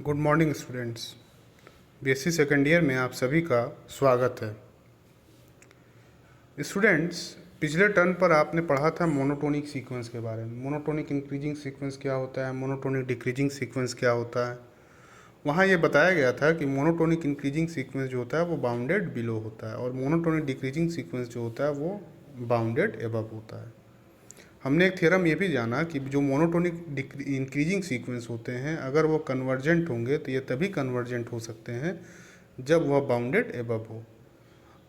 Good morning students. BSc second year में आप सभी का स्वागत है। स्टूडेंट्स, पिछले टर्न पर आपने पढ़ा था मोनोटोनिक सीक्वेंस के बारे में। मोनोटोनिक इंक्रीजिंग सीक्वेंस क्या होता है, मोनोटोनिक डिक्रीजिंग सीक्वेंस क्या होता है। वहाँ ये बताया गया था कि मोनोटोनिक इंक्रीजिंग सीक्वेंस जो होता है वो बाउंडेड बिलो होता है और मोनोटोनिक डिक्रीजिंग सीक्वेंस जो होता है वो बाउंडेड एबव होता है। हमने एक थ्योरम ये भी जाना कि जो मोनोटोनिक इंक्रीजिंग सीक्वेंस होते हैं अगर वो कन्वर्जेंट होंगे तो ये तभी कन्वर्जेंट हो सकते हैं जब वह बाउंडेड एबव हो।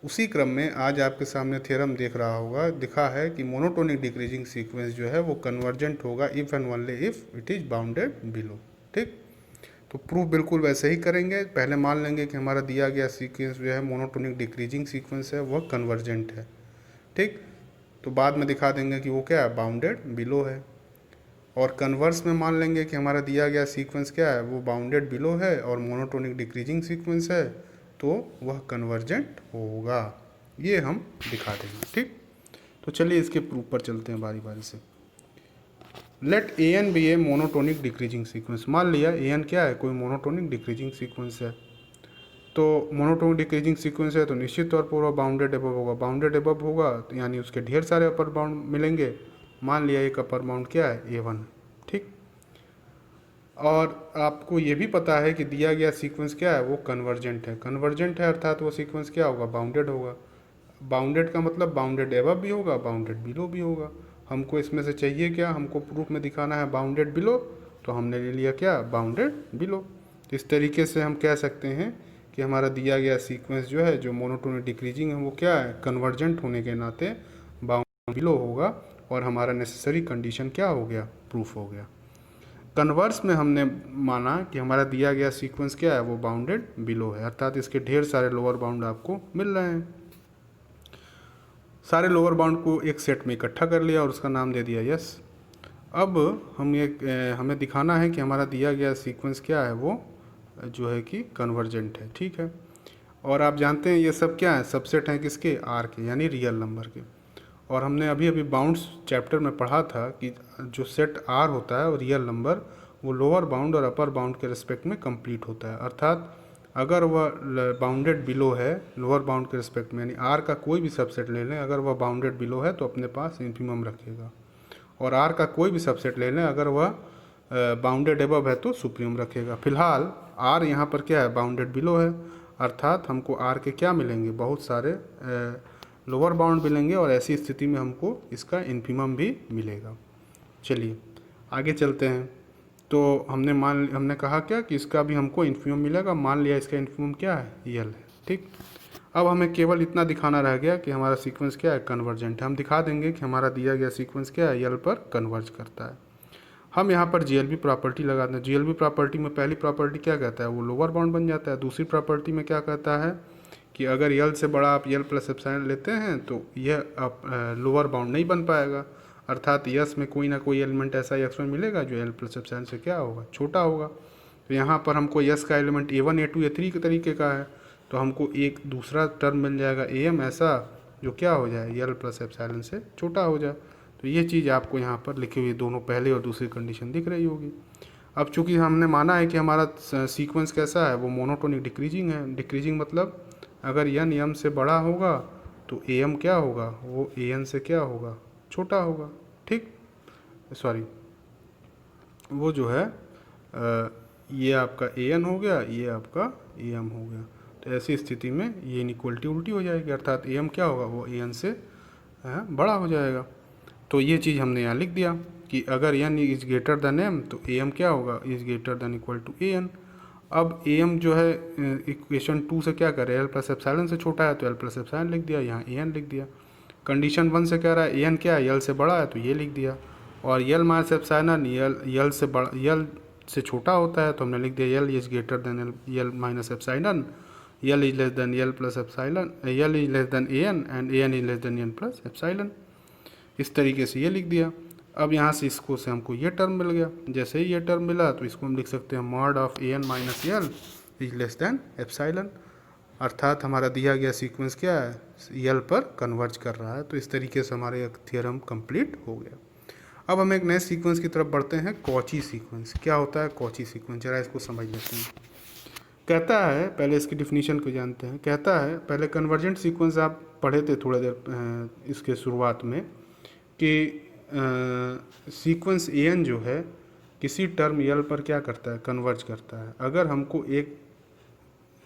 उसी क्रम में आज आपके सामने थ्योरम दिखा है कि मोनोटोनिक डिक्रीजिंग सीक्वेंस जो है वो कन्वर्जेंट होगा if and only if it is bounded below. ठीक, तो प्रूफ बिल्कुल वैसे ही करेंगे। पहले मान लेंगे कि हमारा दिया गया सीक्वेंस जो है मोनोटोनिक डिक्रीजिंग सीक्वेंस है वह कन्वर्जेंट है। ठीक, तो बाद में दिखा देंगे कि वो क्या है, बाउंडेड बिलो है। और कन्वर्स में मान लेंगे कि हमारा दिया गया सीक्वेंस क्या है, वो बाउंडेड बिलो है और मोनोटोनिक डिक्रीजिंग सीक्वेंस है तो वह कन्वर्जेंट होगा। ये हम दिखा देंगे। ठीक, तो चलिए इसके प्रूफ पर चलते हैं बारी बारी से। लेट ए एन बी ए मोनोटोनिक डिक्रीजिंग सीक्वेंस। मान लिया ए एन क्या है, कोई मोनोटोनिक डिक्रीजिंग सीक्वेंस है। तो मोनोटोनिक डिक्रीजिंग सीक्वेंस है तो निश्चित तौर पर वह बाउंडेड एबव होगा। बाउंडेड एबव होगा तो यानी उसके ढेर सारे अपर बाउंड मिलेंगे। मान लिया एक अपर बाउंड क्या है, A1। ठीक, और आपको ये भी पता है कि दिया गया सीक्वेंस क्या है, वो कन्वर्जेंट है। कन्वर्जेंट है अर्थात वो सीक्वेंस क्या होगा, बाउंडेड होगा। बाउंडेड का मतलब बाउंडेड एबव भी होगा, बाउंडेड बिलो भी होगा। हमको इसमें से चाहिए क्या, हमको प्रूफ में दिखाना है बाउंडेड बिलो, तो हमने ले लिया क्या, बाउंडेड बिलो। इस तरीके से हम कह सकते हैं कि हमारा दिया गया सीक्वेंस जो है, जो मोनोटोनिक डिक्रीजिंग है, वो क्या है, कन्वर्जेंट होने के नाते बाउंडेड बिलो होगा और हमारा नेसेसरी कंडीशन क्या हो गया, प्रूफ हो गया। कन्वर्स में हमने माना कि हमारा दिया गया सीक्वेंस क्या है, वो बाउंडेड बिलो है अर्थात इसके ढेर सारे लोअर बाउंड आपको मिल रहे हैं। सारे लोअर बाउंड को एक सेट में इकट्ठा कर लिया और उसका नाम दे दिया यस। अब हमें दिखाना है कि हमारा दिया गया सीक्वेंस क्या है, वो जो है कि कन्वर्जेंट है। ठीक है, और आप जानते हैं ये सब क्या है, सबसेट हैं किसके, आर के, यानी रियल नंबर के। और हमने अभी अभी बाउंड्स चैप्टर में पढ़ा था कि जो सेट आर होता है और रियल नंबर वो लोअर बाउंड और अपर बाउंड के रिस्पेक्ट में कंप्लीट होता है। अर्थात अगर वह बाउंडेड बिलो है लोअर बाउंड के रिस्पेक्ट में, यानी आर का कोई भी सबसेट ले लें, अगर वह बाउंडेड बिलो है तो अपने पास इन्फिमम रखेगा। और आर का कोई भी सबसेट ले लें, अगर वह बाउंडेड एबव है तो सुप्रीम रखेगा। फिलहाल आर यहाँ पर क्या है, बाउंडेड बिलो है अर्थात हमको आर के क्या मिलेंगे, बहुत सारे लोअर बाउंड मिलेंगे और ऐसी स्थिति में हमको इसका इन्फिमम भी मिलेगा। चलिए आगे चलते हैं। तो हमने कहा क्या कि इसका भी हमको इन्फिमम मिलेगा। मान लिया इसका इन्फिमम क्या है, यल है। ठीक, अब हमें केवल इतना दिखाना रह गया कि हमारा सीक्वेंस क्या है, कन्वर्जेंट है। हम दिखा देंगे कि हमारा दिया गया सीक्वेंस क्या है, यल पर कन्वर्ज करता है। हम यहाँ पर जीएलबी प्रॉपर्टी लगाते हैं। जीएलबी प्रॉपर्टी में पहली प्रॉपर्टी क्या कहता है, वो लोअर बाउंड बन जाता है। दूसरी प्रॉपर्टी में क्या कहता है कि अगर यल से बड़ा आप यल प्लस एप्सिलॉन लेते हैं तो यह लोअर बाउंड नहीं बन पाएगा। अर्थात यस में कोई ना कोई एलिमेंट ऐसा यस में मिलेगा जो यल प्लस एप्सिलॉन से क्या होगा, छोटा होगा। तो यहाँ पर हमको यस का एलिमेंट A1 A2 A3 के तरीके का है, तो हमको एक दूसरा टर्म मिल जाएगा AM ऐसा जो क्या हो जाए, यल प्लस एप्सिलॉन से छोटा हो जाए। तो ये चीज़ आपको यहाँ पर लिखी हुई दोनों पहले और दूसरी कंडीशन दिख रही होगी। अब चूंकि हमने माना है कि हमारा सीक्वेंस कैसा है, वो मोनोटोनिक डिक्रीजिंग है। डिक्रीजिंग मतलब अगर एन एम से बड़ा होगा तो ए एम क्या होगा, वो ए एन से क्या होगा, छोटा होगा। ठीक, सॉरी, वो जो है ये आपका ए एन हो गया, ये आपका ए एम हो गया। तो ऐसी स्थिति में ये इनइक्वलिटी उल्टी हो जाएगी अर्थात ए एम क्या होगा, वो ए एन से बड़ा हो जाएगा। तो ये चीज़ हमने यहाँ लिख दिया कि अगर n is greater than m तो ए एम क्या होगा, is greater than equal to a n. अब ए एम जो है इक्वेशन 2 से क्या करे, एल प्लस एप्सिलॉन से छोटा है तो एल प्लस एप्सिलॉन लिख दिया, यहाँ ए एन लिख दिया। कंडीशन 1 से कह रहा है ए एन क्या है, यल से बड़ा है तो ये लिख दिया। और यल माइनस एप्सिलॉन यल से बड़ा, यल से छोटा होता है तो हमने लिख दिया l is greater than l minus epsilon, l is less than l plus epsilon, l is less than a n and a n is less than n plus epsilon. इस तरीके से ये लिख दिया। अब यहाँ से इसको से हमको ये टर्म मिल गया। जैसे ही ये टर्म मिला तो इसको हम लिख सकते हैं mod of a n minus l is less than epsilon, अर्थात हमारा दिया गया सीक्वेंस क्या है, यल पर कन्वर्ज कर रहा है। तो इस तरीके से हमारा एक थ्योरम कंप्लीट हो गया। अब हम एक नए सीक्वेंस की तरफ बढ़ते हैं, कॉची सीक्वेंस। क्या होता है कॉची सीक्वेंस, जरा इसको समझ लेते हैं। कहता है, पहले इसकी डिफिनीशन को जानते हैं। कहता है, पहले कन्वर्जेंट सीक्वेंस आप पढ़े थे थोड़ा देर इसके शुरुआत में, कि सीक्वेंस एन जो है किसी टर्म यल पर क्या करता है, कन्वर्ज करता है। अगर हमको एक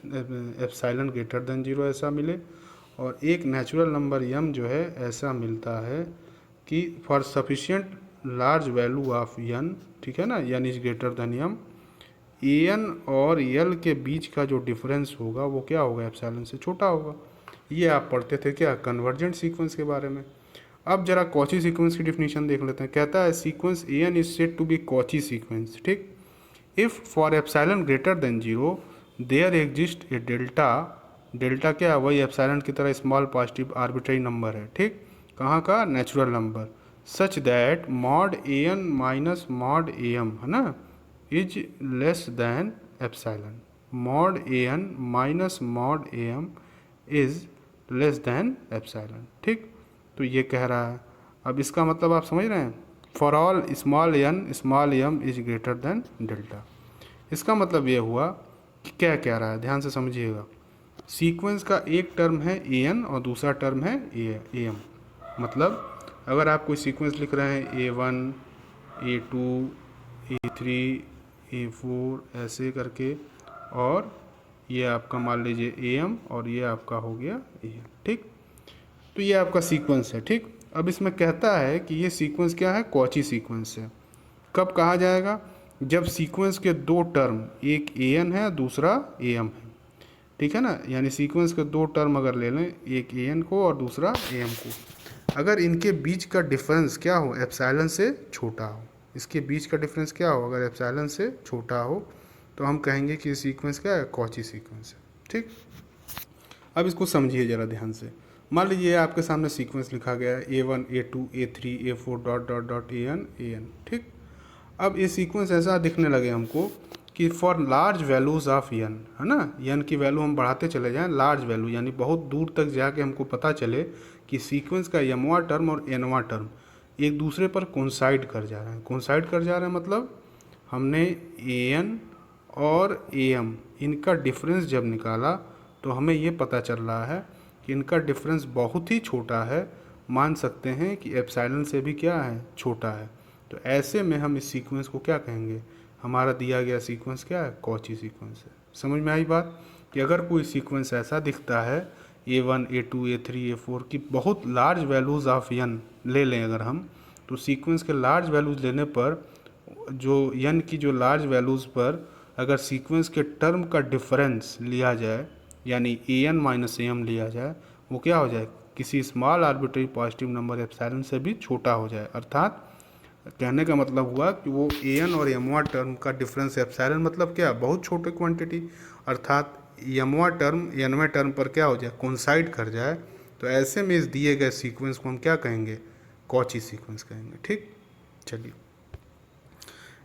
एप्सिलॉन ग्रेटर देन 0 ऐसा मिले और एक नेचुरल नंबर यम जो है ऐसा मिलता है कि for sufficient large value of n, ठीक है ना, n is greater than m, n और यल के बीच का जो डिफरेंस होगा वो क्या होगा, एप्सिलॉन से छोटा होगा। ये आप पढ़ते थे क्या, कन्वर्जेंट सीक्वेंस के बारे में। अब जरा कॉची सीक्वेंस की डिफिनीशन देख लेते हैं। कहता है sequence n is said to be Cauchy sequence, ठीक, if for epsilon greater than 0 there exist a delta. Delta क्या है, वही एप्सिलॉन की तरह स्मॉल पॉजिटिव आर्बिट्रेरी नंबर है, ठीक, कहाँ का, natural number, such that mod a n minus mod a m, है ना, is less than epsilon. Mod a n minus mod a m is less than epsilon, ठीक। तो ये कह रहा है, अब इसका मतलब आप समझ रहे हैं, for all small m is greater than delta. इसका मतलब ये हुआ कि क्या कह रहा है, ध्यान से समझिएगा। सीक्वेंस का एक टर्म है ए एन और दूसरा टर्म है ए एम। मतलब अगर आप कोई सीक्वेंस लिख रहे हैं A1, A2, A3, A4 ऐसे करके, और ये आपका मान लीजिए AM और ये आपका हो गया AM, ठीक। तो ये आपका सीक्वेंस है, ठीक। अब इसमें कहता है कि ये सीक्वेंस क्या है, कॉची सीक्वेंस है। कब कहा जाएगा, जब सीक्वेंस के दो टर्म, एक AN है दूसरा AM है, ठीक है ना, यानी सीक्वेंस के दो टर्म अगर ले लें, एक AN को और दूसरा AM को, अगर इनके बीच का डिफरेंस क्या हो, एप्सिलॉन से छोटा हो। इसके बीच का डिफरेंस क्या हो, अगर एप्सिलॉन से छोटा हो तो हम कहेंगे कि सीक्वेंस क्या है, कॉची सीक्वेंस है, ठीक। अब इसको समझिए ज़रा ध्यान से। मान लीजिए आपके सामने सीक्वेंस लिखा गया है A1, A2, A3, A4 dot dot dot AN, ठीक। अब ये सीक्वेंस ऐसा दिखने लगे हमको कि फॉर लार्ज वैल्यूज़ ऑफ यन, है ना, यन की वैल्यू हम बढ़ाते चले जाएं, लार्ज वैल्यू यानी बहुत दूर तक जाके हमको पता चले कि सीक्वेंस का यमवा टर्म और एनवा टर्म एक दूसरे पर कोइंसाइड कर जा रहे हैं। कोइंसाइड कर जा रहे हैं मतलब हमने एन और एम इनका डिफरेंस जब निकाला तो हमें ये पता चल रहा है कि इनका डिफरेंस बहुत ही छोटा है, मान सकते हैं कि एप्सिलॉन से भी क्या है, छोटा है। तो ऐसे में हम इस सीक्वेंस को क्या कहेंगे, हमारा दिया गया सीक्वेंस क्या है, कॉची सीक्वेंस है। समझ में आई बात, कि अगर कोई सीक्वेंस ऐसा दिखता है A1, A2, A3, A4 की बहुत लार्ज वैल्यूज़ ऑफ यन ले लें अगर हम, तो सीक्वेंस के लार्ज वैल्यूज़ लेने पर, जो यन की जो लार्ज वैल्यूज़ पर अगर सीक्वेंस के टर्म का डिफरेंस लिया जाए, यानी AN माइनस AM लिया जाए, वो क्या हो जाए, किसी small arbitrary positive number epsilon से भी छोटा हो जाए। अर्थात कहने का मतलब हुआ कि वो AN और यमवा टर्म का डिफरेंस एप्सिलॉन मतलब क्या, बहुत छोटे क्वांटिटी, अर्थात यमवा टर्म एनवे टर्म पर क्या हो जाए, कोइंसाइड कर जाए। तो ऐसे में इस दिए गए सीक्वेंस को हम क्या कहेंगे, कॉची सीक्वेंस कहेंगे, ठीक। चलिए,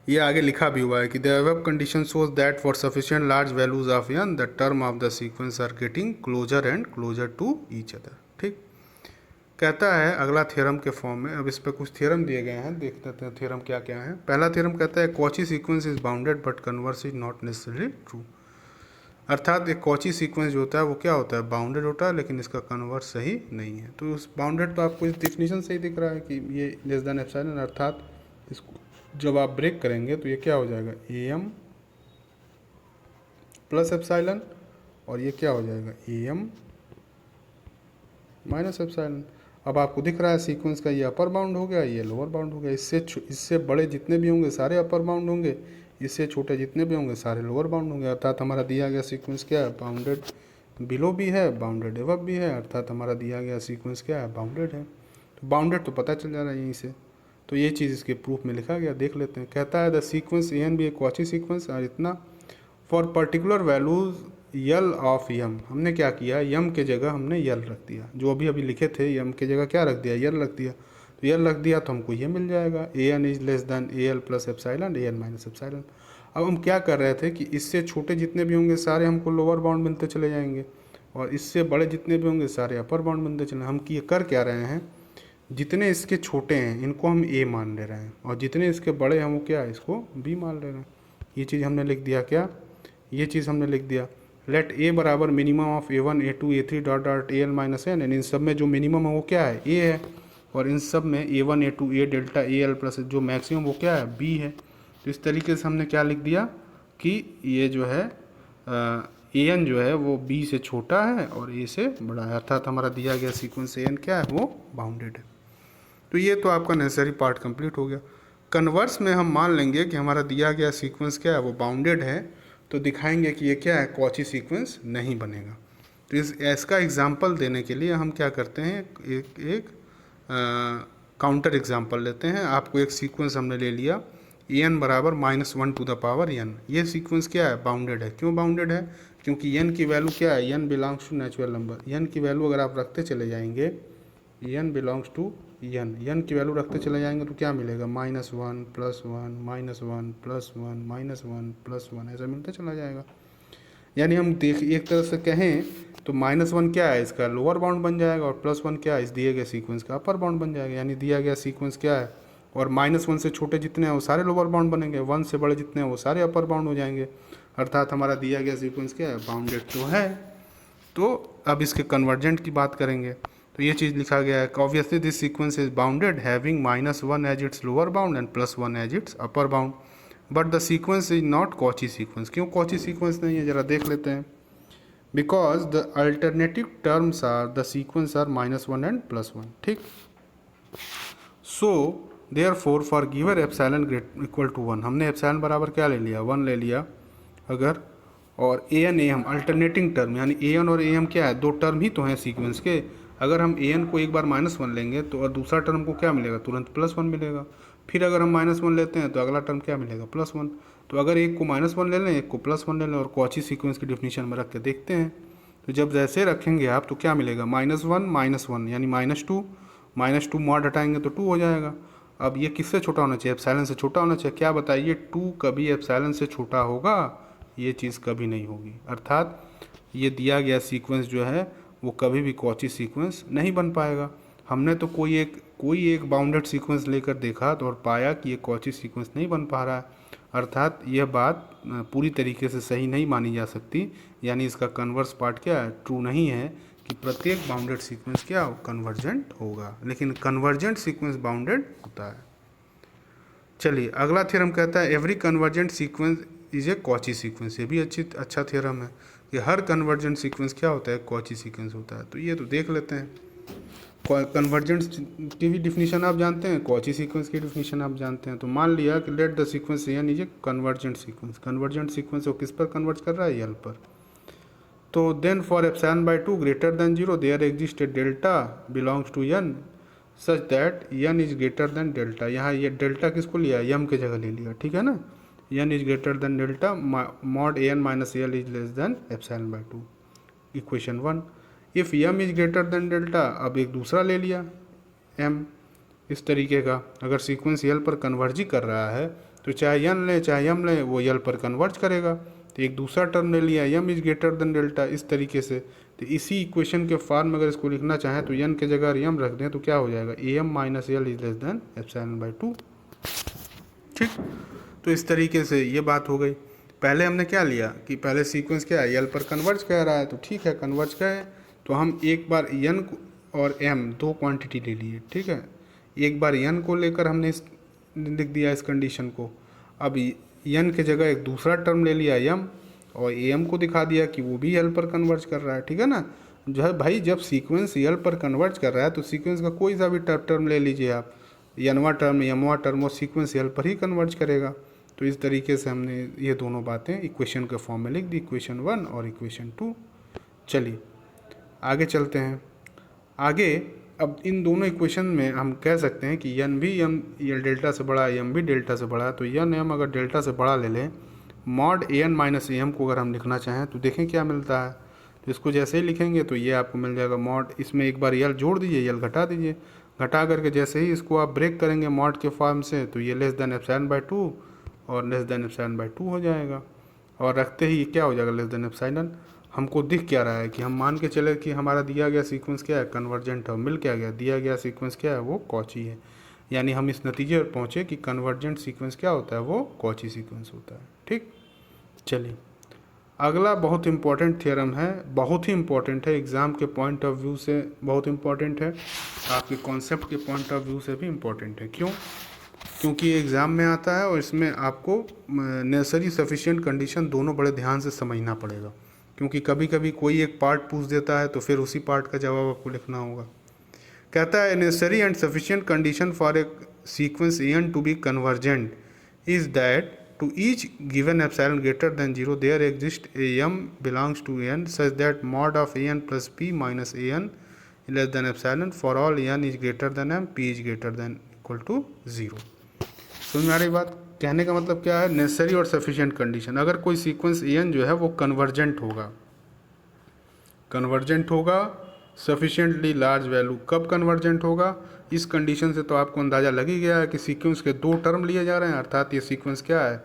ये आगे लिखा भी हुआ है कि the above condition shows that for sufficient large values of n the term of the sequence are getting closer and closer to each other, ठीक। कहता है अगला थ्योरम के फॉर्म में, अब इस पर कुछ थ्योरम दिए गए हैं, देख लेते हैं थ्योरम क्या क्या है। पहला थ्योरम कहता है Cauchy sequence is bounded but converse is not necessarily true. अर्थात एक कॉची सीक्वेंस जो होता है वो क्या होता है, बाउंडेड होता है, लेकिन इसका कन्वर्स सही नहीं है। तो उस बाउंडेड तो आपको इस डिफिनीशन से ही दिख रहा है कि ये लेस देन एप्सिलॉन, अर्थात इसको जब आप ब्रेक करेंगे तो ये क्या हो जाएगा, AM प्लस एप्सिलॉन, और ये क्या हो जाएगा, AM माइनस एप्सिलॉन। अब आपको दिख रहा है सीक्वेंस का ये अपर बाउंड हो गया, ये लोअर बाउंड हो गया। इससे बड़े जितने भी होंगे सारे अपर बाउंड होंगे, इससे छोटे जितने भी होंगे सारे लोअर बाउंड होंगे। अर्थात हमारा दिया गया सीक्वेंस क्या है, बाउंडेड बिलो भी है, बाउंडेड एबव भी है, अर्थात हमारा दिया गया सीक्वेंस क्या है, बाउंडेड है। तो बाउंडेड तो पता चल जा रहा है यहीं से, तो ये चीज़ इसके प्रूफ में लिखा गया, देख लेते हैं। कहता है द सीक्वेंस AN भी एक कॉची सीक्वेंस, और इतना for particular values l of m, हमने क्या किया, यम के जगह हमने यल रख दिया, जो अभी अभी लिखे थे यम के जगह क्या रख दिया, यल रख दिया। तो यल रख दिया तो हमको ये मिल जाएगा, AN is less then AL plus epsilon, AN minus epsilon. अब हम क्या कर रहे थे कि इससे छोटे जितने भी होंगे सारे हमको लोअर बाउंड बनते चले जाएंगे, और इससे बड़े जितने भी होंगे सारे अपर बाउंड बनते चले। हम कर क्या रहे हैं, जितने इसके छोटे हैं इनको हम ए मान ले रहे हैं, और जितने इसके बड़े हैं वो क्या है, इसको बी मान ले रहे हैं। ये चीज़ हमने लिख दिया क्या, ये चीज़ हमने लिख दिया। लेट ए बराबर minimum of A1 A2 A3 dot dot AL minus n, इन सब में जो मिनिमम है वो क्या है, ए है, और इन सब में A1 A2 A delta AL plus जो मैक्सिमम वो क्या है, बी है। तो इस तरीके से हमने क्या लिख दिया कि ये जो है AN जो है वो B से छोटा है और A से बड़ा है, अर्थात हमारा दिया गया सीक्वेंस AN क्या है, वो बाउंडेड है। तो ये तो आपका नेसेसरी पार्ट कंप्लीट हो गया। कन्वर्स में हम मान लेंगे कि हमारा दिया गया सीक्वेंस क्या है, वो बाउंडेड है, तो दिखाएंगे कि ये क्या है, कॉची सीक्वेंस नहीं बनेगा। तो इसका एग्जाम्पल देने के लिए हम क्या करते हैं, एक काउंटर एग्जाम्पल लेते हैं। आपको एक सीक्वेंस हमने ले लिया n बराबर -1 टू द पावर n, ये सीक्वेंस क्या है, बाउंडेड है। क्यों बाउंडेड है, क्योंकि n की वैल्यू क्या है, n belongs to natural number. n की वैल्यू अगर आप रखते चले जाएंगे, n बिलोंग्स टू n की वैल्यू रखते चले जाएंगे तो क्या मिलेगा, -1 +1 -1 +1 -1 +1 ऐसा मिलता चला जाएगा। यानी हम देख एक तरह से कहें तो -1 क्या है, इसका लोअर बाउंड बन जाएगा, और +1 क्या है, इस दिए गए सीक्वेंस का अपर बाउंड बन जाएगा। यानी दिया गया सीक्वेंस क्या है, और -1 से छोटे जितने हैं वो सारे लोअर बाउंड बनेंगे, 1 से बड़े जितने हैं वो सारे अपर बाउंड हो जाएंगे, अर्थात हमारा दिया गया सीक्वेंस क्या है, बाउंडेड तो है। तो अब इसके कन्वर्जेंट की बात करेंगे, तो ये चीज़ लिखा गया है, obviously this sequence is bounded having -1 as its lower bound and +1 as its upper bound, but the sequence is not Cauchy sequence. क्यों कॉची सीक्वेंस नहीं है, जरा देख लेते हैं। Because the alternative terms are the sequence are -1 and +1, ठीक। So therefore given epsilon equal to 1, हमने epsilon बराबर क्या ले लिया, 1 ले लिया अगर, और AN AM अल्टरनेटिंग टर्म, यानी AN और AM क्या है, दो टर्म ही तो हैं सीक्वेंस के। अगर हम AN को एक बार -1 लेंगे तो और दूसरा टर्म को क्या मिलेगा, तुरंत +1 मिलेगा। फिर अगर हम -1 लेते हैं तो अगला टर्म क्या मिलेगा, +1। तो अगर एक को -1 ले लें, एक को +1 ले लें, और कॉची सीक्वेंस की डिफिनीशन में रख के देखते हैं, तो जब जैसे रखेंगे आप तो क्या मिलेगा, -1 यानी -2 मॉड हटाएंगे तो 2 हो जाएगा। अब ये किससे छोटा होना चाहिए, एप्सिलॉन से छोटा होना चाहिए। क्या बताइए, 2 कभी एप्सिलॉन से छोटा होगा, ये चीज़ कभी नहीं होगी, अर्थात ये दिया गया सीक्वेंस जो है वो कभी भी कॉची सीक्वेंस नहीं बन पाएगा। हमने तो कोई एक बाउंडेड सीक्वेंस लेकर देखा तो और पाया कि ये कॉची सीक्वेंस नहीं बन पा रहा है, अर्थात यह बात पूरी तरीके से सही नहीं मानी जा सकती। यानी इसका कन्वर्स पार्ट क्या है, ट्रू नहीं है कि प्रत्येक बाउंडेड सीक्वेंस क्या हो, कन्वर्जेंट होगा, लेकिन कन्वर्जेंट सीक्वेंस बाउंडेड होता है। चलिए अगला थ्योरम कहता है every convergent sequence is a Cauchy sequence. ये भी अच्छा थ्योरम है कि हर कन्वर्जेंट सीक्वेंस क्या होता है, कॉची सीक्वेंस होता है। तो ये तो देख लेते हैं, कन्वर्जेंट की भी डिफिनीशन आप जानते हैं, कॉची सीक्वेंस की डिफिनीशन आप जानते हैं। तो मान लिया कि let the sequence n is a convergent sequence. Convergent sequence वो किस पर कन्वर्ज कर रहा है, यल पर। तो then for epsilon by 2 greater than 0 there exist a delta belongs to n such that n is greater than delta. यहाँ ये डेल्टा किसको लिया, यम की जगह ले लिया, ठीक है ना। n is greater than delta mod an minus L is less than epsilon by 2, equation 1। If m is greater than delta, अब एक दूसरा ले लिया m इस तरीके का, अगर सीक्वेंस यल पर कन्वर्ज ही कर रहा है तो चाहे n ले चाहे m ले वो यल पर कन्वर्ज करेगा। तो एक दूसरा टर्म ले लिया m is greater than delta इस तरीके से। तो इसी इक्वेशन के फॉर्म में अगर इसको लिखना चाहें तो n के जगह m रख दें तो क्या हो जाएगा, am minus L is less than epsilon by 2, ठीक। तो इस तरीके से ये बात हो गई। पहले हमने क्या लिया कि पहले सीक्वेंस क्या है, यल पर कन्वर्ज कर रहा है, तो ठीक है कन्वर्ज कहे तो हम एक बार n और m दो क्वांटिटी ले लिए, ठीक है। एक बार n को लेकर हमने लिख दिया इस कंडीशन को, अब n के जगह एक दूसरा टर्म ले लिया m, और am को दिखा दिया कि वो भी l पर कन्वर्ज कर रहा है, ठीक है ना। जो है भाई जब सीक्वेंस l पर कन्वर्ज कर रहा है तो सीक्वेंस का कोई सा भी टर्म ले लीजिए आप, nवां टर्म mवां टर्म, और सीक्वेंस l पर ही कन्वर्ज करेगा। तो इस तरीके से हमने ये दोनों बातें इक्वेशन के फॉर्म में लिख दी, इक्वेशन 1 और इक्वेशन 2। चलिए आगे चलते हैं। आगे अब इन दोनों इक्वेशन में हम कह सकते हैं कि n भी m डेल्टा से बड़ा है, m भी डेल्टा से बड़ा है। तो n m अगर डेल्टा से बड़ा ले लें, मॉड an माइनस am को अगर हम लिखना चाहें तो देखें क्या मिलता है। तो इसको जैसे ही लिखेंगे तो ये आपको मिल जाएगा मॉड, इसमें एक बार यल जोड़ दीजिए, यल घटा दीजिए, घटा करके जैसे ही इसको आप ब्रेक करेंगे मॉड के फॉर्म से तो ये लेस देन एप्सिलॉन बाई 2 और लेस देन एप्सिलॉन बाई 2 हो जाएगा, और रखते ही क्या हो जाएगा, लेस देन एप्सिलॉन। हमको दिख क्या रहा है कि हम मान के चले कि हमारा दिया गया सीक्वेंस क्या है, कन्वर्जेंट है। मिल क्या गया, दिया गया सीक्वेंस क्या है, वो कॉची है। यानी हम इस नतीजे पर पहुँचे कि कन्वर्जेंट सीक्वेंस क्या होता है, वो कॉची सीक्वेंस होता है। ठीक, चलिए अगला बहुत इंपॉर्टेंट थ्योरम है, बहुत ही इंपॉर्टेंट है, एग्ज़ाम के पॉइंट ऑफ व्यू से बहुत इंपॉर्टेंट है, आपके कॉन्सेप्ट के पॉइंट ऑफ व्यू से भी इंपॉर्टेंट है। क्यों? क्योंकि ये एग्ज़ाम में आता है और इसमें आपको नेसेसरी सफिशिएंट कंडीशन दोनों बड़े ध्यान से समझना पड़ेगा। क्योंकि कभी कभी कोई एक पार्ट पूछ देता है तो फिर उसी पार्ट का जवाब आपको लिखना होगा। कहता है necessary and sufficient condition for a sequence n to be convergent is that to each given epsilon greater than 0 there exists a m belongs to n such that mod of an plus p minus an less than epsilon for all n is greater than m p is greater than equal to 0। समझ में आ रही बात? कहने का मतलब क्या है, necessary और सफिशिएंट कंडीशन, अगर कोई सीक्वेंस एन जो है वो कन्वर्जेंट होगा सफिशिएंटली लार्ज वैल्यू। कब कन्वर्जेंट होगा? इस कंडीशन से तो आपको अंदाज़ा लग ही गया है कि सीक्वेंस के दो टर्म लिए जा रहे हैं, अर्थात ये सीक्वेंस क्या है,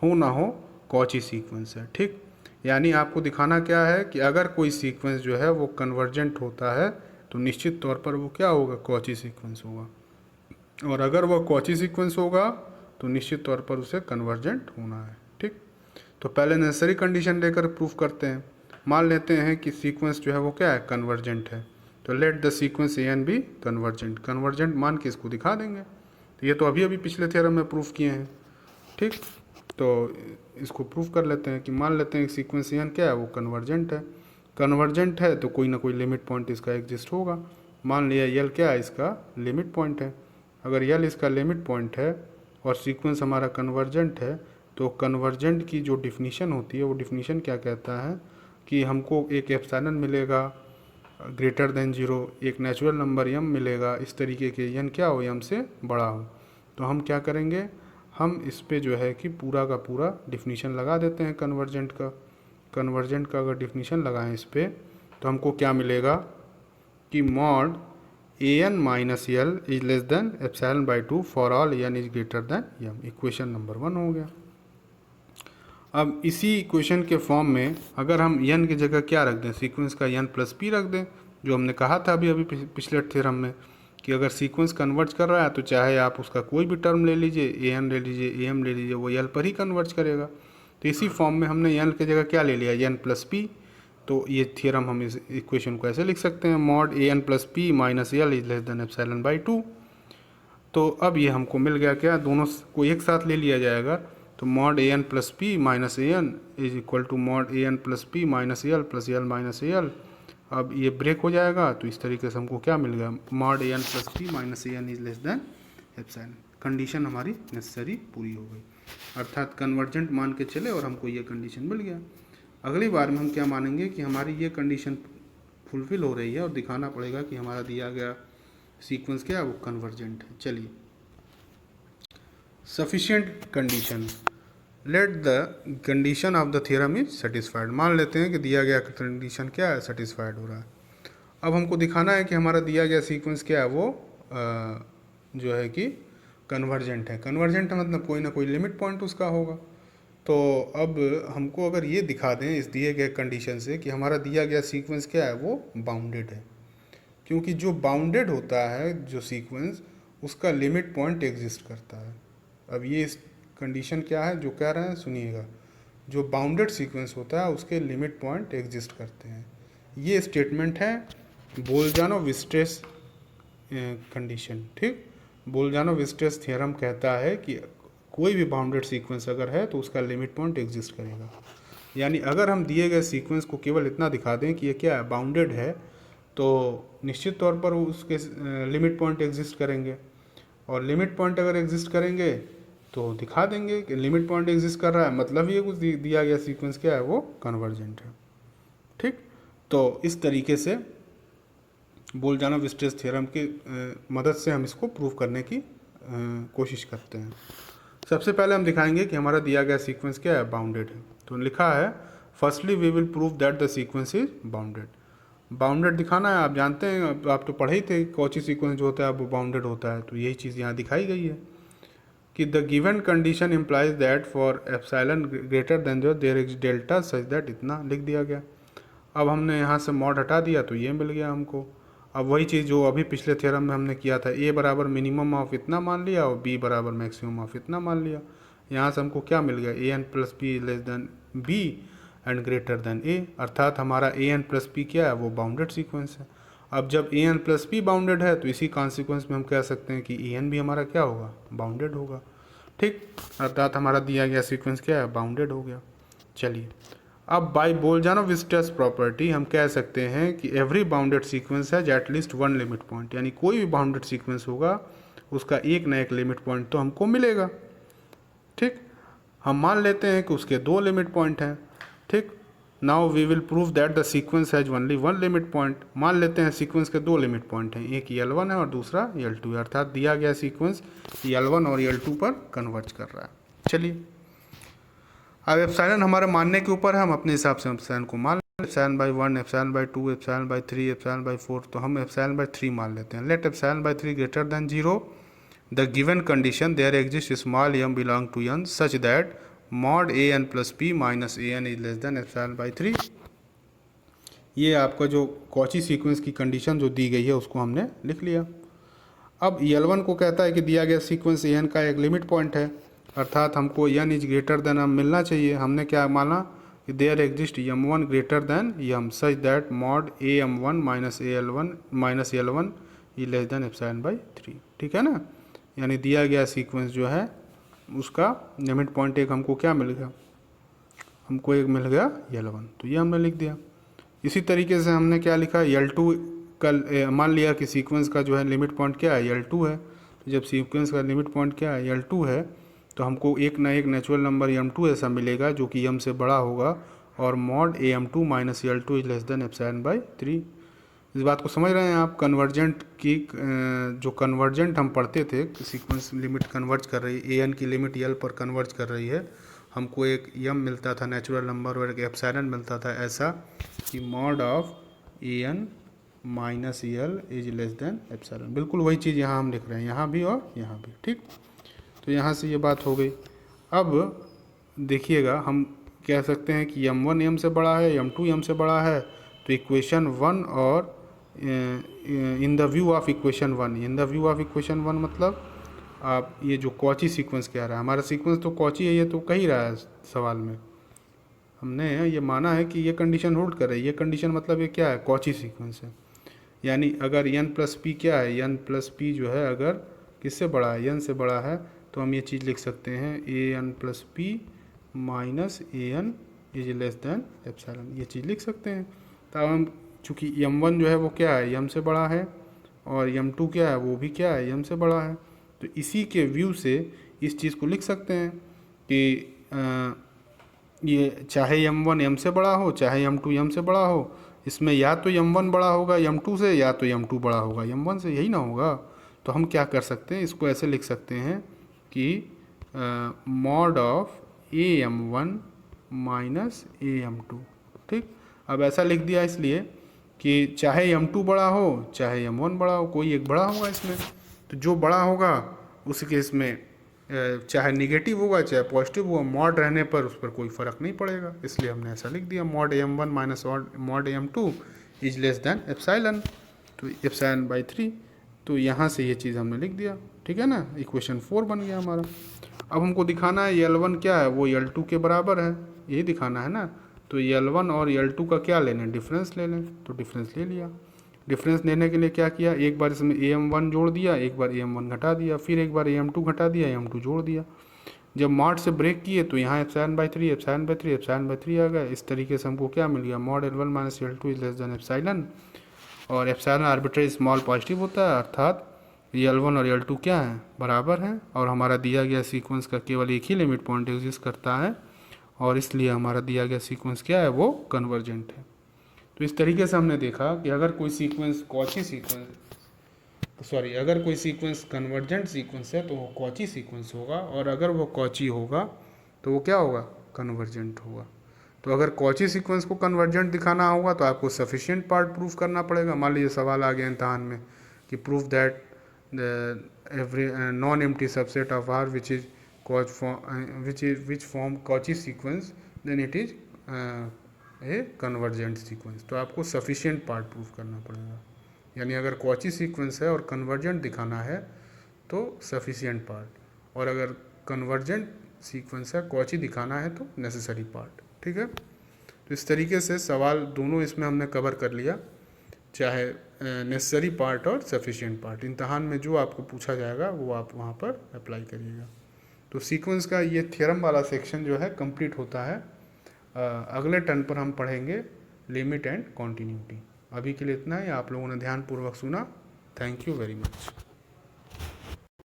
हो ना हो कॉची सीक्वेंस है। ठीक, यानी आपको दिखाना क्या है कि अगर कोई सीक्वेंस जो है वो कन्वर्जेंट होता है तो निश्चित तौर पर वो क्या होगा, कॉची सीक्वेंस होगा, और अगर वो कॉची सीक्वेंस होगा तो निश्चित तौर पर उसे कन्वर्जेंट होना है। ठीक, तो पहले नेसेसरी कंडीशन लेकर प्रूफ करते हैं। मान लेते हैं कि सीक्वेंस जो है वो क्या है, कन्वर्जेंट है, तो let the sequence a n be convergent. Convergent मान के इसको दिखा देंगे। तो ये तो अभी अभी पिछले थ्योरम में प्रूफ किए हैं। ठीक, तो इसको प्रूफ कर लेते हैं कि मान लेते हैं कि सीक्वेंस एन क्या है, वो कन्वर्जेंट है। कन्वर्जेंट है तो कोई ना कोई लिमिट पॉइंट इसका एग्जिस्ट होगा। मान लिया यल क्या है, इसका लिमिट पॉइंट है। अगर यल इसका लिमिट पॉइंट है और सीक्वेंस हमारा कन्वर्जेंट है तो कन्वर्जेंट की जो डिफिनीशन होती है वो डिफिनीशन क्या कहता है कि हमको एक एप्सिलॉन मिलेगा ग्रेटर देन 0, एक नेचुरल नंबर m मिलेगा, इस तरीके के n क्या हो, m से बड़ा हो। तो हम क्या करेंगे, हम इस पे जो है कि पूरा का पूरा डिफिनीशन लगा देते हैं कन्वर्जेंट का। कन्वर्जेंट का अगर डिफिनीशन लगाएं इस पे तो हमको क्या मिलेगा कि mod a n minus l is less than epsilon by 2 for all n is greater than m। Equation number 1 हो गया। अब इसी इक्वेशन के फॉर्म में अगर हम n की जगह क्या रख दें, सीक्वेंस का n प्लस पी रख दें, जो हमने कहा था अभी पिछले थ्योरम में कि अगर सीक्वेंस कन्वर्ज कर रहा है तो चाहे आप उसका कोई भी टर्म ले लीजिए, ए एन ले लीजिए, ए एम ले लीजिए, वो यल पर ही कन्वर्ज करेगा। तो इसी फॉर्म में हमने n की जगह क्या ले लिया, n प्लस पी। तो ये थ्योरम हम इस इक्वेशन को ऐसे लिख सकते हैं, mod a n plus p minus l is less than epsilon by 2। तो अब ये हमको मिल गया क्या, दोनों को एक साथ ले लिया जाएगा तो mod a n plus p minus a n is equal to mod a n plus p minus l plus l minus l. अब ये ब्रेक हो जाएगा तो इस तरीके से हमको क्या मिल गया, mod a n plus p minus a n is less than epsilon. Condition हमारी नेसेसरी पूरी हो गई, अर्थात कन्वर्जेंट मान के चले और हमको ये कंडीशन मिल गया। अगली बार में हम क्या मानेंगे कि हमारी ये कंडीशन फुलफिल हो रही है और दिखाना पड़ेगा कि हमारा दिया गया सीक्वेंस क्या है, वो कन्वर्जेंट है। चलिए, sufficient condition, let the condition of the theorem is satisfied. मान लेते हैं कि दिया गया कंडीशन क्या है, सेटिस्फाइड हो रहा है। अब हमको दिखाना है कि हमारा दिया गया सीक्वेंस क्या है, वो जो है कि कन्वर्जेंट है। कन्वर्जेंट है मतलब कोई ना कोई लिमिट पॉइंट उसका होगा। तो अब हमको अगर ये दिखा दें इस दिए गए कंडीशन से कि हमारा दिया गया सीक्वेंस क्या है, वो बाउंडेड है, क्योंकि जो बाउंडेड होता है जो सीक्वेंस, उसका लिमिट पॉइंट एग्जिस्ट करता है। अब ये कंडीशन क्या है जो कह रहे हैं, सुनिएगा, जो बाउंडेड सीक्वेंस होता है उसके लिमिट पॉइंट एग्जिस्ट करते हैं। ये स्टेटमेंट है बोल्जानो-विस्टेस कंडीशन। ठीक, बोल्जानो-विस्टेस थ्योरम कहता है कि कोई भी बाउंडेड सीक्वेंस अगर है तो उसका लिमिट पॉइंट एग्जिस्ट करेगा। यानी अगर हम दिए गए सीक्वेंस को केवल इतना दिखा दें कि ये क्या है, बाउंडेड है, तो निश्चित तौर पर उसके लिमिट पॉइंट एग्जिस्ट करेंगे, और लिमिट पॉइंट अगर एग्जिस्ट करेंगे तो दिखा देंगे कि लिमिट पॉइंट एग्जिस्ट कर रहा है, मतलब ये कुछ दिया गया सीक्वेंस क्या है, वो कन्वर्जेंट है। ठीक, तो इस तरीके से बोल्जानो-विस्टेस थ्योरम की मदद से हम इसको प्रूव करने की कोशिश करते हैं। सबसे पहले हम दिखाएंगे कि हमारा दिया गया सीक्वेंस क्या है, बाउंडेड है। तो लिखा है, firstly we will prove that the sequence is bounded. Bounded दिखाना है, आप जानते हैं, आप तो पढ़े ही थे, कॉची सीक्वेंस जो होता है वो बाउंडेड होता है। तो यही चीज़ यहाँ दिखाई गई है कि the given condition implies that for epsilon greater than जो there is delta such that, इतना लिख दिया गया। अब हमने यहाँ से मॉड हटा दिया तो ये मिल गया हमको। अब वही चीज़ जो अभी पिछले थ्योरम में हमने किया था, ए बराबर मिनिमम ऑफ इतना मान लिया और बी बराबर मैक्सिमम ऑफ इतना मान लिया। यहाँ से हमको क्या मिल गया, a n plus b less than b and greater than a, अर्थात हमारा ए एन प्लस बी क्या है, वो बाउंडेड सीक्वेंस है। अब जब ए एन प्लस बी बाउंडेड है तो इसी कॉन्सिक्वेंस में हम कह सकते हैं कि ए एन भी हमारा क्या होगा, बाउंडेड होगा। ठीक, अर्थात हमारा दिया गया सीक्वेंस क्या है, बाउंडेड हो गया। चलिए, अब बाय बोल्जानोव-विस्टर्स प्रॉपर्टी हम कह सकते हैं कि every bounded sequence has at least one limit point, यानी कोई भी बाउंडेड सीक्वेंस होगा उसका एक ना एक लिमिट पॉइंट तो हमको मिलेगा। ठीक, हम मान लेते हैं कि उसके दो लिमिट पॉइंट हैं। ठीक, now we will prove that the sequence has only one limit point. मान लेते हैं सीक्वेंस के दो लिमिट पॉइंट हैं, एक L1 है और दूसरा L2 है, अर्थात दिया गया सीक्वेंस L1 और L2 पर कन्वर्ज कर रहा है। चलिए, अब एप्सिलॉन हमारे मानने के ऊपर है, हम अपने हिसाब से एप्सिलॉन को मान लें। Epsilon by 1, epsilon by 2, epsilon by 3, epsilon by 4, तो हम एप्सिलॉन बाई 3 मान लेते हैं। Let epsilon by 3 greater than 0, the given condition there exist small m belong to n such that mod a n plus p minus a n is less than epsilon by 3। ये आपका जो Cauchy sequence की condition जो दी गई है उसको हमने लिख लिया। अब L1 को कहता है कि दिया गया सीक्वेंस एन का एक लिमिट पॉइंट है, अर्थात हमको n is greater than m मिलना चाहिए। हमने क्या माना कि there exist m1 greater than m such that mod a m1 minus L1 e less than epsilon by 3। ठीक है ना, यानी दिया गया सीक्वेंस जो है उसका लिमिट पॉइंट एक हमको क्या मिल गया, हमको एक मिल गया L1, तो ये हमने लिख दिया। इसी तरीके से हमने क्या लिखा, L2 का मान लिया कि सीक्वेंस का जो है लिमिट पॉइंट क्या है, L2 है। तो जब सीक्वेंस का लिमिट पॉइंट क्या है, L2 है, तो हमको एक ना एक नेचुरल नंबर m2 ऐसा मिलेगा जो कि m से बड़ा होगा, और mod am2 minus L2 is less than epsilon by 3। इस बात को समझ रहे हैं आप। कन्वर्जेंट की जो कन्वर्जेंट हम पढ़ते थे, सीक्वेंस लिमिट कन्वर्ज कर रही है, an की लिमिट l पर कन्वर्ज कर रही है, हमको एक m मिलता था नेचुरल नंबर और एक एप्सिलॉन मिलता था, ऐसा कि mod of an minus L is less than epsilon. बिल्कुल वही चीज़ यहाँ हम लिख रहे हैं, यहाँ भी और यहाँ भी। ठीक, तो यहाँ से ये बात हो गई। अब देखिएगा, हम कह सकते हैं कि m1 m से बड़ा है, m2 m से बड़ा है, तो इक्वेशन 1 और in the view of equation 1, in the view of equation 1 मतलब आप ये जो कॉची सीक्वेंस कह रहा है, हमारा सीक्वेंस तो कॉची है, ये तो कह ही रहा है सवाल में। हमने ये माना है कि ये कंडीशन होल्ड कर रही है, ये कंडीशन मतलब ये क्या है, कॉची सीक्वेंस है। यानी अगर n प्लस पी क्या है, n प्लस पी जो है अगर किससे बड़ा है, n से बड़ा है, तो हम ये चीज़ लिख सकते हैं a n plus p minus a n is less than epsilon, ये चीज़ लिख सकते हैं। तब हम चूँकि m1 जो है वो क्या है, m से बड़ा है, और m2 क्या है, वो भी क्या है, m से बड़ा है, तो इसी के व्यू से इस चीज़ को लिख सकते हैं कि ये चाहे m1 m से बड़ा हो, चाहे m2 m से बड़ा हो, इसमें या तो m1 बड़ा होगा m2 से, या तो m2 बड़ा होगा m1 से, यही ना होगा। तो हम क्या कर सकते हैं, इसको ऐसे लिख सकते हैं कि mod of am1 minus am2। ठीक, अब ऐसा लिख दिया इसलिए कि चाहे m2 बड़ा हो, चाहे m1 बड़ा हो, कोई एक बड़ा होगा इसमें, तो जो बड़ा होगा उस केस में चाहे निगेटिव होगा चाहे पॉजिटिव होगा, मॉड रहने पर उस पर कोई फ़र्क नहीं पड़ेगा, इसलिए हमने ऐसा लिख दिया mod am1 minus mod am2 is less than epsilon, तो एप्सिलॉन बाई 3। तो यहाँ से ये चीज़ हमने लिख दिया। ठीक है ना, इक्वेशन 4 बन गया हमारा। अब हमको दिखाना है L1 क्या है, वो L2 के बराबर है, यही दिखाना है ना। तो L1 और L2 का क्या लेना है, डिफरेंस ले लें, तो डिफरेंस ले लिया। डिफरेंस लेने के लिए क्या किया, एक बार इसमें am1 जोड़ दिया, एक बार am1 घटा दिया, फिर एक बार am2 घटा दिया, am2 जोड़ दिया। जब मॉड से ब्रेक किए तो यहाँ epsilon by 3 epsilon by 3 epsilon by 3 आ गया। इस तरीके से हमको क्या मिल गया, mod L1 minus L2 is less than epsilon, और एप्सिलॉन आर्बिट्रेरी स्मॉल पॉजिटिव होता है, अर्थात L1 और L2 क्या है, बराबर हैं, और हमारा दिया गया सीक्वेंस का केवल एक ही लिमिट पॉइंट एग्जिस्ट करता है, और इसलिए हमारा दिया गया सीक्वेंस क्या है, वो कन्वर्जेंट है। तो इस तरीके से हमने देखा कि अगर कोई सीक्वेंस कॉची सीक्वेंस अगर कोई सीक्वेंस कन्वर्जेंट सीक्वेंस है तो वो कॉची सीक्वेंस होगा, और अगर वो कॉची होगा तो वो क्या होगा, कन्वर्जेंट होगा। तो अगर कॉची सीक्वेंस को कन्वर्जेंट दिखाना होगा तो आपको सफिशिएंट पार्ट प्रूफ करना पड़ेगा। मान लीजिए सवाल आ गया इम्तहान में कि proof that every non empty subset of R which form Cauchy sequence, then it is a convergent sequence. तो आपको सफिशिएंट पार्ट प्रूव करना पड़ेगा, यानी अगर कॉची सीक्वेंस है और कन्वर्जेंट दिखाना है तो सफिशिएंट पार्ट, और अगर कन्वर्जेंट सीक्वेंस है कॉची दिखाना है तो नेसेसरी पार्ट। ठीक है, तो इस तरीके से सवाल दोनों इसमें हमने कवर कर लिया, चाहे नेसेसरी पार्ट और सफिशिएंट पार्ट। इम्तहान में जो आपको पूछा जाएगा वो आप वहाँ पर अप्लाई करिएगा। तो सीक्वेंस का ये थ्योरम वाला सेक्शन जो है कंप्लीट होता है। अगले टर्न पर हम पढ़ेंगे लिमिट एंड कॉन्टीन्यूटी। अभी के लिए इतना ही। आप लोगों ने ध्यानपूर्वक सुना, थैंक यू वेरी मच।